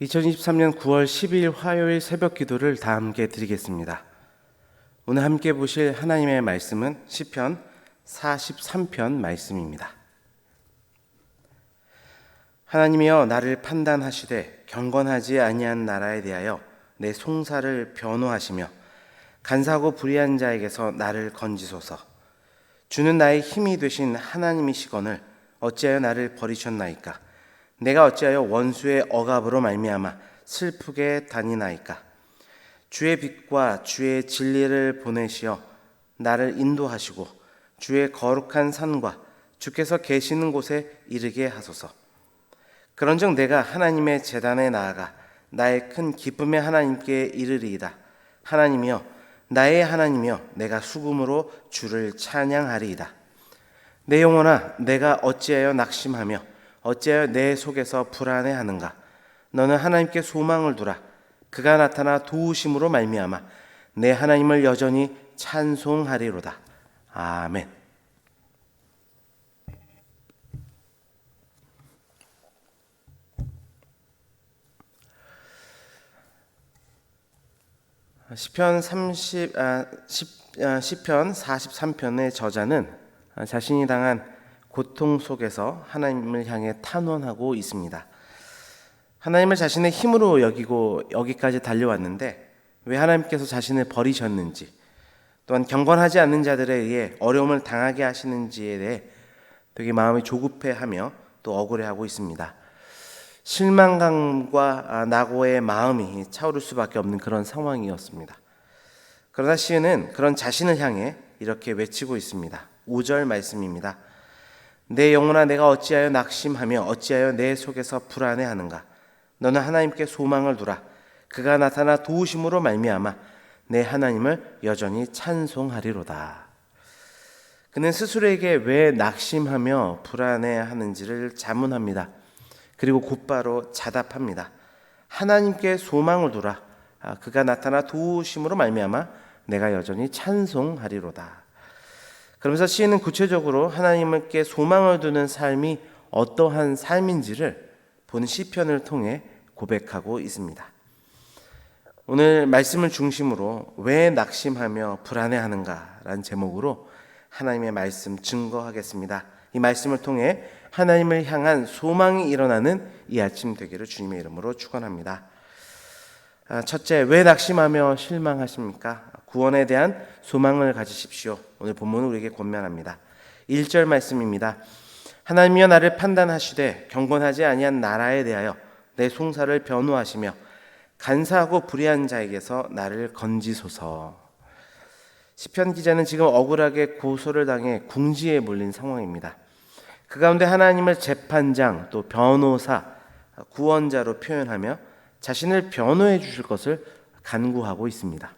2023년 9월 10일 화요일 새벽 기도를 다 함께 드리겠습니다. 오늘 함께 보실 하나님의 말씀은 시편 43편 말씀입니다. 하나님이여 나를 판단하시되 경건하지 아니한 나라에 대하여 내 송사를 변호하시며 간사하고 불의한 자에게서 나를 건지소서. 주는 나의 힘이 되신 하나님이시거늘 어찌하여 나를 버리셨나이까. 내가 어찌하여 원수의 억압으로 말미암아 슬프게 다니나이까. 주의 빛과 주의 진리를 보내시어 나를 인도하시고 주의 거룩한 산과 주께서 계시는 곳에 이르게 하소서. 그런즉 내가 하나님의 제단에 나아가 나의 큰 기쁨의 하나님께 이르리이다. 하나님이여 나의 하나님이여 내가 수금으로 주를 찬양하리이다. 내 영혼아 내가 어찌하여 낙심하며 어찌하여 내 속에서 불안해하는가. 너는 하나님께 소망을 두라. 그가 나타나 도우심으로 말미암아 내 하나님을 여전히 찬송하리로다. 아멘. 시편 43편의 저자는 자신이 당한 고통 속에서 하나님을 향해 탄원하고 있습니다. 하나님을 자신의 힘으로 여기고 여기까지 달려왔는데 왜 하나님께서 자신을 버리셨는지, 또한 경건하지 않는 자들에 의해 어려움을 당하게 하시는지에 대해 되게 마음이 조급해하며 또 억울해하고 있습니다. 실망감과 낙오의 마음이 차오를 수밖에 없는 그런 상황이었습니다. 그러나 시인은 그런 자신을 향해 이렇게 외치고 있습니다. 5절 말씀입니다. 내 영혼아 내가 어찌하여 낙심하며 어찌하여 내 속에서 불안해하는가. 너는 하나님께 소망을 두라. 그가 나타나 도우심으로 말미암아 내 하나님을 여전히 찬송하리로다. 그는 스스로에게 왜 낙심하며 불안해하는지를 자문합니다. 그리고 곧바로 자답합니다. 하나님께 소망을 두라. 그가 나타나 도우심으로 말미암아 내가 여전히 찬송하리로다. 그러면서 시인은 구체적으로 하나님께 소망을 두는 삶이 어떠한 삶인지를 본 시편을 통해 고백하고 있습니다. 오늘 말씀을 중심으로 왜 낙심하며 불안해하는가라는 제목으로 하나님의 말씀 증거하겠습니다. 이 말씀을 통해 하나님을 향한 소망이 일어나는 이 아침 되기를 주님의 이름으로 축원합니다. 첫째, 왜 낙심하며 실망하십니까? 구원에 대한 소망을 가지십시오. 오늘 본문은 우리에게 권면합니다. 1절 말씀입니다. 하나님이여 나를 판단하시되 경건하지 아니한 나라에 대하여 내 송사를 변호하시며 간사하고 불의한 자에게서 나를 건지소서. 시편 기자는 지금 억울하게 고소를 당해 궁지에 몰린 상황입니다. 그 가운데 하나님을 재판장 또 변호사, 구원자로 표현하며 자신을 변호해 주실 것을 간구하고 있습니다.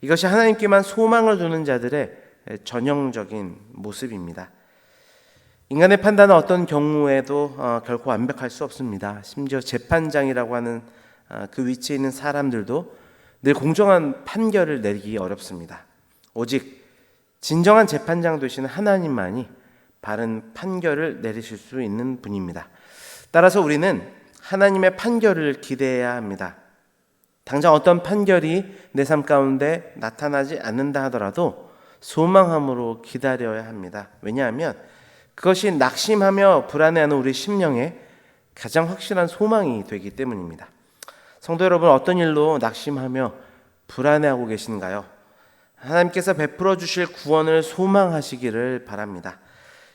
이것이 하나님께만 소망을 두는 자들의 전형적인 모습입니다. 인간의 판단은 어떤 경우에도 결코 완벽할 수 없습니다. 심지어 재판장이라고 하는 그 위치에 있는 사람들도 늘 공정한 판결을 내리기 어렵습니다. 오직 진정한 재판장 되시는 하나님만이 바른 판결을 내리실 수 있는 분입니다. 따라서 우리는 하나님의 판결을 기대해야 합니다. 당장 어떤 판결이 내 삶 가운데 나타나지 않는다 하더라도 소망함으로 기다려야 합니다. 왜냐하면 그것이 낙심하며 불안해하는 우리 심령에 가장 확실한 소망이 되기 때문입니다. 성도 여러분, 어떤 일로 낙심하며 불안해하고 계신가요? 하나님께서 베풀어 주실 구원을 소망하시기를 바랍니다.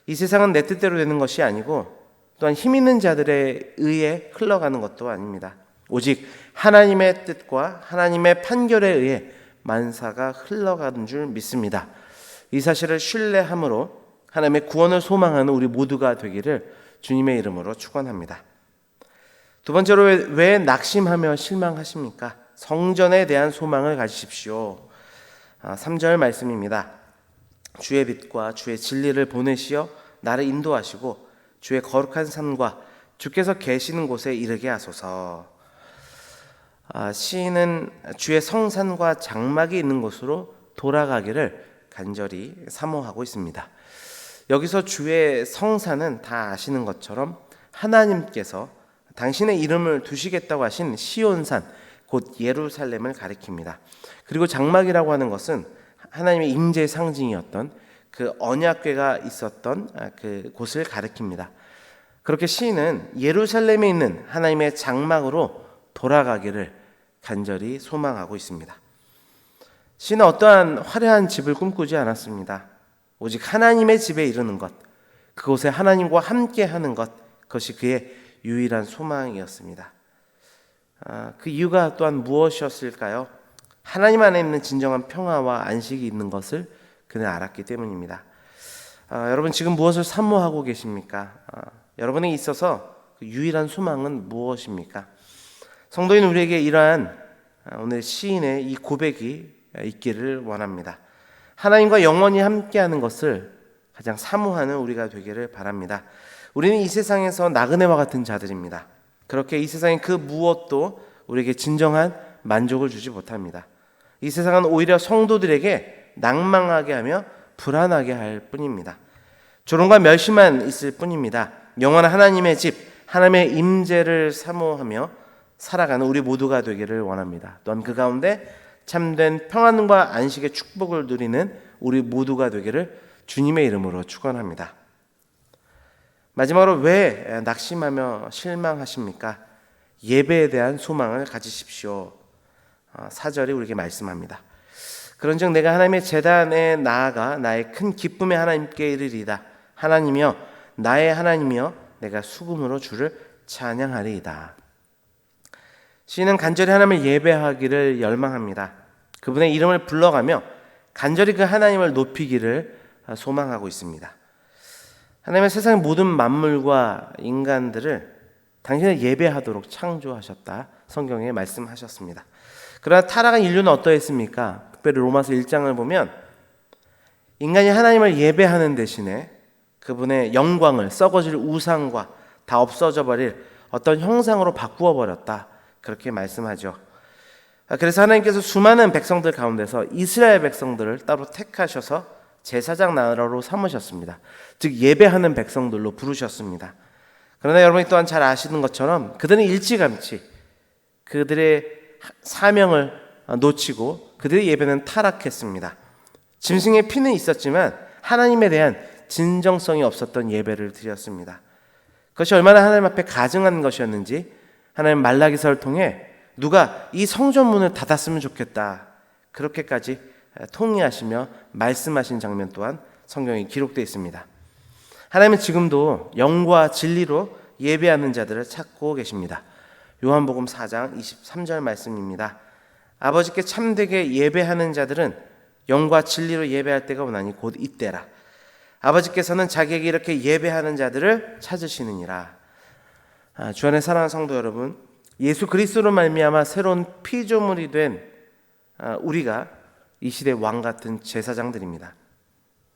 이 세상은 내 뜻대로 되는 것이 아니고 또한 힘 있는 자들에 의해 흘러가는 것도 아닙니다. 오직 하나님의 뜻과 하나님의 판결에 의해 만사가 흘러가는 줄 믿습니다. 이 사실을 신뢰함으로 하나님의 구원을 소망하는 우리 모두가 되기를 주님의 이름으로 축원합니다. 두 번째로 왜 낙심하며 실망하십니까? 성전에 대한 소망을 가지십시오. 3절 말씀입니다. 주의 빛과 주의 진리를 보내시어 나를 인도하시고 주의 거룩한 산과 주께서 계시는 곳에 이르게 하소서. 시인은 주의 성산과 장막이 있는 곳으로 돌아가기를 간절히 사모하고 있습니다. 여기서 주의 성산은 다 아시는 것처럼 하나님께서 당신의 이름을 두시겠다고 하신 시온산 곧 예루살렘을 가리킵니다. 그리고 장막이라고 하는 것은 하나님의 임재의 상징이었던 그 언약궤가 있었던 그 곳을 가리킵니다. 그렇게 시인은 예루살렘에 있는 하나님의 장막으로 돌아가기를 간절히 소망하고 있습니다. 시인은 어떠한 화려한 집을 꿈꾸지 않았습니다. 오직 하나님의 집에 이르는 것, 그곳에 하나님과 함께 하는 것, 그것이 그의 유일한 소망이었습니다. 그 이유가 또한 무엇이었을까요? 하나님 안에 있는 진정한 평화와 안식이 있는 것을 그는 알았기 때문입니다. 여러분 지금 무엇을 사모하고 계십니까? 여러분에게 있어서 그 유일한 소망은 무엇입니까? 성도인 우리에게 이러한 오늘 시인의 이 고백이 있기를 원합니다. 하나님과 영원히 함께하는 것을 가장 사모하는 우리가 되기를 바랍니다. 우리는 이 세상에서 나그네와 같은 자들입니다. 그렇게 이 세상의 그 무엇도 우리에게 진정한 만족을 주지 못합니다. 이 세상은 오히려 성도들에게 낭망하게 하며 불안하게 할 뿐입니다. 조롱과 멸시만 있을 뿐입니다. 영원한 하나님의 집, 하나님의 임재를 사모하며 살아가는 우리 모두가 되기를 원합니다. 또한 그 가운데 참된 평안과 안식의 축복을 누리는 우리 모두가 되기를 주님의 이름으로 축원합니다. 마지막으로 왜 낙심하며 실망하십니까? 예배에 대한 소망을 가지십시오. 4절이 우리에게 말씀합니다. 그런즉 내가 하나님의 제단에 나아가 나의 큰 기쁨의 하나님께 이르리이다. 하나님이여 나의 하나님이여 내가 수금으로 주를 찬양하리이다. 시인은 간절히 하나님을 예배하기를 열망합니다. 그분의 이름을 불러가며 간절히 그 하나님을 높이기를 소망하고 있습니다. 하나님은 세상의 모든 만물과 인간들을 당신을 예배하도록 창조하셨다. 성경에 말씀하셨습니다. 그러나 타락한 인류는 어떠했습니까? 특별히 로마서 1장을 보면 인간이 하나님을 예배하는 대신에 그분의 영광을 썩어질 우상과 다 없어져 버릴 어떤 형상으로 바꾸어 버렸다. 그렇게 말씀하죠. 그래서 하나님께서 수많은 백성들 가운데서 이스라엘 백성들을 따로 택하셔서 제사장 나라로 삼으셨습니다. 즉 예배하는 백성들로 부르셨습니다. 그러나 여러분이 또한 잘 아시는 것처럼 그들은 일찌감치 그들의 사명을 놓치고 그들의 예배는 타락했습니다. 짐승의 피는 있었지만 하나님에 대한 진정성이 없었던 예배를 드렸습니다. 그것이 얼마나 하나님 앞에 가증한 것이었는지 하나님 말라기서를 통해 누가 이 성전문을 닫았으면 좋겠다 그렇게까지 통의하시며 말씀하신 장면 또한 성경에 기록되어 있습니다. 하나님은 지금도 영과 진리로 예배하는 자들을 찾고 계십니다. 요한복음 4장 23절 말씀입니다. 아버지께 참되게 예배하는 자들은 영과 진리로 예배할 때가 오나니 곧 이때라. 아버지께서는 자기에게 이렇게 예배하는 자들을 찾으시느니라. 주 안에 사랑하는 성도 여러분, 예수 그리스도로 말미암아 새로운 피조물이 된 우리가 이 시대 왕 같은 제사장들입니다.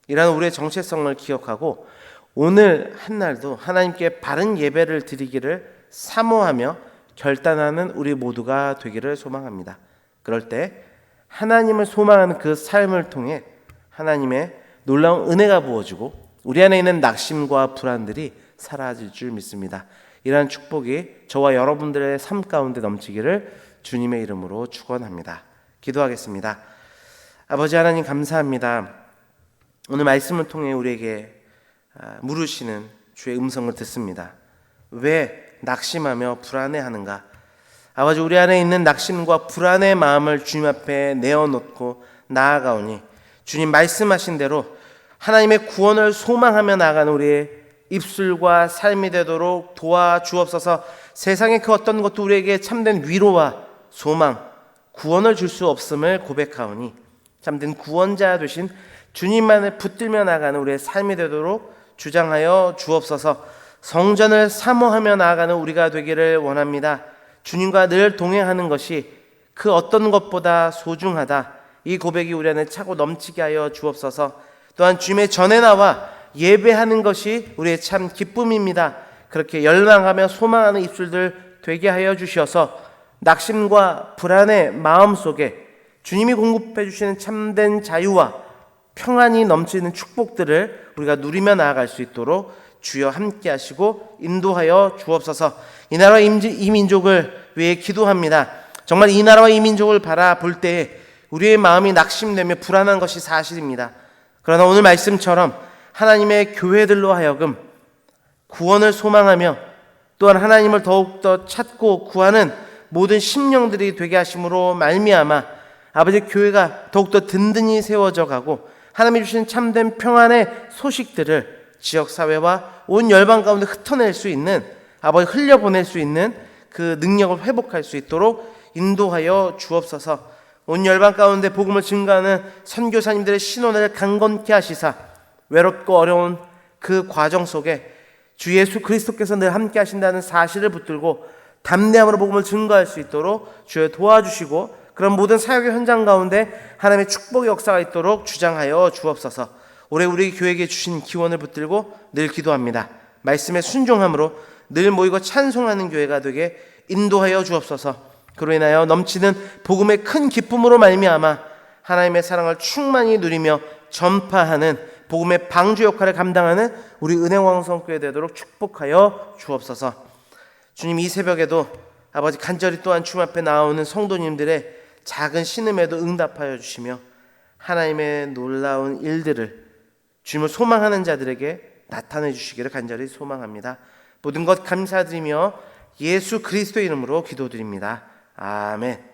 이러한 우리의 정체성을 기억하고 오늘 한날도 하나님께 바른 예배를 드리기를 사모하며 결단하는 우리 모두가 되기를 소망합니다. 그럴 때 하나님을 소망하는 그 삶을 통해 하나님의 놀라운 은혜가 부어지고 우리 안에 있는 낙심과 불안들이 사라질 줄 믿습니다. 이러한 축복이 저와 여러분들의 삶 가운데 넘치기를 주님의 이름으로 축원합니다. 기도하겠습니다. 아버지 하나님 감사합니다. 오늘 말씀을 통해 우리에게 물으시는 주의 음성을 듣습니다. 왜 낙심하며 불안해하는가? 아버지 우리 안에 있는 낙심과 불안의 마음을 주님 앞에 내어놓고 나아가오니 주님 말씀하신 대로 하나님의 구원을 소망하며 나아가는 우리의 입술과 삶이 되도록 도와주옵소서. 세상의 그 어떤 것도 우리에게 참된 위로와 소망, 구원을 줄 수 없음을 고백하오니 참된 구원자 되신 주님만을 붙들며 나가는 우리의 삶이 되도록 주장하여 주옵소서. 성전을 사모하며 나아가는 우리가 되기를 원합니다. 주님과 늘 동행하는 것이 그 어떤 것보다 소중하다. 이 고백이 우리 안에 차고 넘치게 하여 주옵소서. 또한 주님의 전에 나와 예배하는 것이 우리의 참 기쁨입니다. 그렇게 열망하며 소망하는 입술들 되게 하여 주셔서 낙심과 불안의 마음 속에 주님이 공급해 주시는 참된 자유와 평안이 넘치는 축복들을 우리가 누리며 나아갈 수 있도록 주여 함께 하시고 인도하여 주옵소서. 이 나라와 이 민족을 위해 기도합니다. 정말 이 나라와 이 민족을 바라볼 때 우리의 마음이 낙심되며 불안한 것이 사실입니다. 그러나 오늘 말씀처럼 하나님의 교회들로 하여금 구원을 소망하며 또한 하나님을 더욱더 찾고 구하는 모든 심령들이 되게 하심으로 말미암아 아버지 교회가 더욱더 든든히 세워져 가고 하나님이 주신 참된 평안의 소식들을 지역사회와 온 열방 가운데 흩어낼 수 있는, 아버지 흘려보낼 수 있는 그 능력을 회복할 수 있도록 인도하여 주옵소서. 온 열방 가운데 복음을 증거하는 선교사님들의 신원을 강건케 하시사 외롭고 어려운 그 과정 속에 주 예수 그리스도께서 늘 함께 하신다는 사실을 붙들고 담대함으로 복음을 증거할 수 있도록 주여 도와주시고, 그런 모든 사역의 현장 가운데 하나님의 축복의 역사가 있도록 주장하여 주옵소서. 올해 우리 교회에게 주신 기원을 붙들고 늘 기도합니다. 말씀에 순종함으로 늘 모이고 찬송하는 교회가 되게 인도하여 주옵소서. 그로 인하여 넘치는 복음의 큰 기쁨으로 말미암아 하나님의 사랑을 충만히 누리며 전파하는 복음의 방주 역할을 감당하는 우리 은혜왕성교회 되도록 축복하여 주옵소서. 주님, 이 새벽에도 아버지 간절히 또한 주님 앞에 나오는 성도님들의 작은 신음에도 응답하여 주시며 하나님의 놀라운 일들을 주님을 소망하는 자들에게 나타내 주시기를 간절히 소망합니다. 모든 것 감사드리며 예수 그리스도의 이름으로 기도드립니다. 아멘.